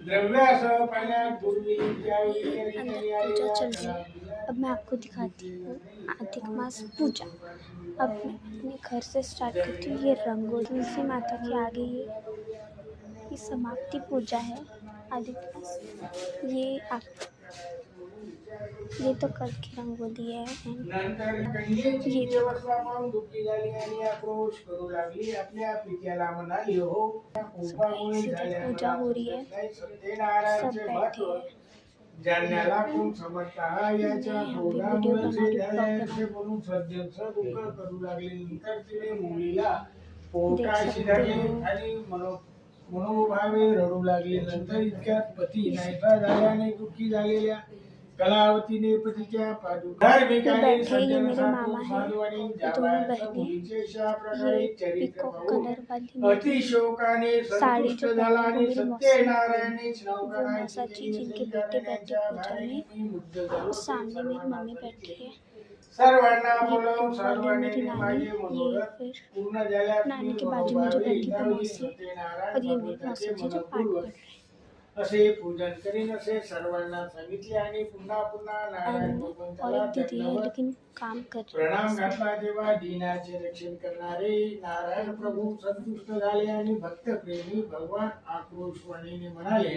द्रव्यासह पाण्यात बुडवी ये अंदर पूजा चल रही है। अब मैं आपको दिखाती हूँ अधिक मास पूजा। अब मैं अपने घर से स्टार्ट करती हूँ। ये रंगोली तुलसी माता के आगे ये समाप्ति पूजा है अधिक मास। ये तो कल की रंगोली है एंड ये देखो दुःखी झाली आणि आक्रोश करू लागली आपल्या पित्याला म्हणाली हो इधर पूजा हो रही है, सब बैठे हैं। ज्यांना कोण समजता याच्या वीडियो झाल्याचे म्हणून सज्जनचं दुःख करू लागले। नंतर तिने मुलीला देख पोटाशी सकते धरले हो। आणि मनोभावे रडू लागले। नंतर इतक्यात पती नाहीसा झाल्याने दुःखी झालेल्या कलावतीने पतीच्या बैठे ये मेरे मामा है, ये दोनों बहनें। ये पीकॉक कलर वाली अतिशोकाने साड़ी जो झाला पहनी आणि वो मेरी मौसी सत्यनारायण वो मौसाजी जिनके बेटे बैठे पूजा में। सामने मेरी मम्मी बैठी है। सर्वांना ये बोलवून पूर्व वाली मेरी सर्वांनी नानी, माझे ये मनोरथ फिर पूर्ण झाल्यास नानी मी के बाजू में जो मनोभावे बैठी वो लावली मौसी सत्यनारायण और ये मेरी भगवंताचे मौसी जी जो पाठ मनपूर्वक पढ़ रहे असे पूजन करीन असे सर्वांना सांगितले आणि पुन्हा पुन्हा नारायण हैं। और भगवंताला एक दीदी है दंडवत लेकिन काम कर रही प्रणाम है। घातला तेव्हा दीनाचे रक्षण करणारे नारायण प्रभू संतुष्ट झाले आणि भक्त प्रेमी भगवान आक्रोशवाणीने म्हणाले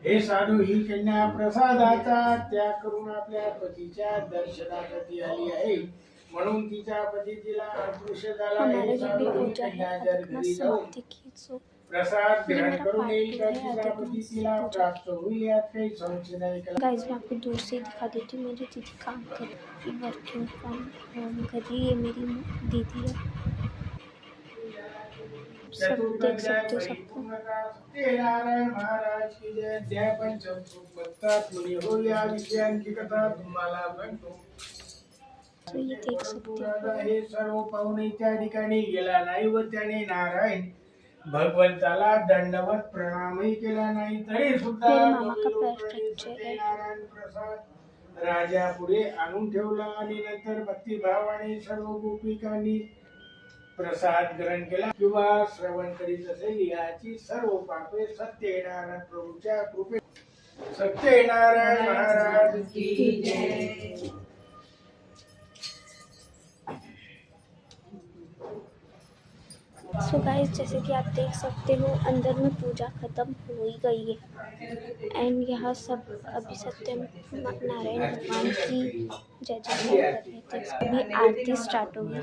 हे साधू ही कन्या प्रसादाचा त्याग करून आपल्या पतीच्या दर्शनासाठी आली आहे म्हणून तिच्या पती तिला अदृश्य झाला। हमारे हे घर भी साधू ही पूजा है कन्या जर अधिक घरी मास जाऊन समाप्ति की। सो प्रसाद ये ग्रहण मेरा करून पार्ट येईल 2 तर है तिचा अधिक पती मास तिला पूजा प्राप्त होईल यात काही संशय नाही। गाइस मैं आपको दूर से ही दिखा देती हूँ। मेरी दीदी काम कर रही है, वर्किंग फ्रॉम होम कर रही है। ये मेरी दीदी है, सब देख सकते हो सबको। सत्यनारायण महाराज की जय। जय पंचम भक्तात मुनी हो या विषयांची कथा तुम्हाला सांगतो। तो ये देख सकते हो। हे सर्व पाहुणे त्या ठिकाणी गेला नाही व त्याने नारायण भगवंताला दंडवत प्रणामही केला नाही तरी सुद्धा मेरे मामा का पैर फ्रैक्चर है। नारायण प्रसाद राजा पुढे आणून ठेवला आणि नंतर भक्तिभावाने सर्व गोपिकांनी प्रसाद ग्रहण केला किंवा श्रवण करीत असेल याची सर्व पापे सत्यनारायण प्रभूच्या कृपे सत्यनारायण महाराज की जय। सो गाइस जैसे कि आप देख सकते हो अंदर में पूजा खत्म हो ही गई है एंड यहाँ सब अभी सत्यनारायण भगवान की जय जयकार कर रहे थे। अभी आरती स्टार्ट हो गई।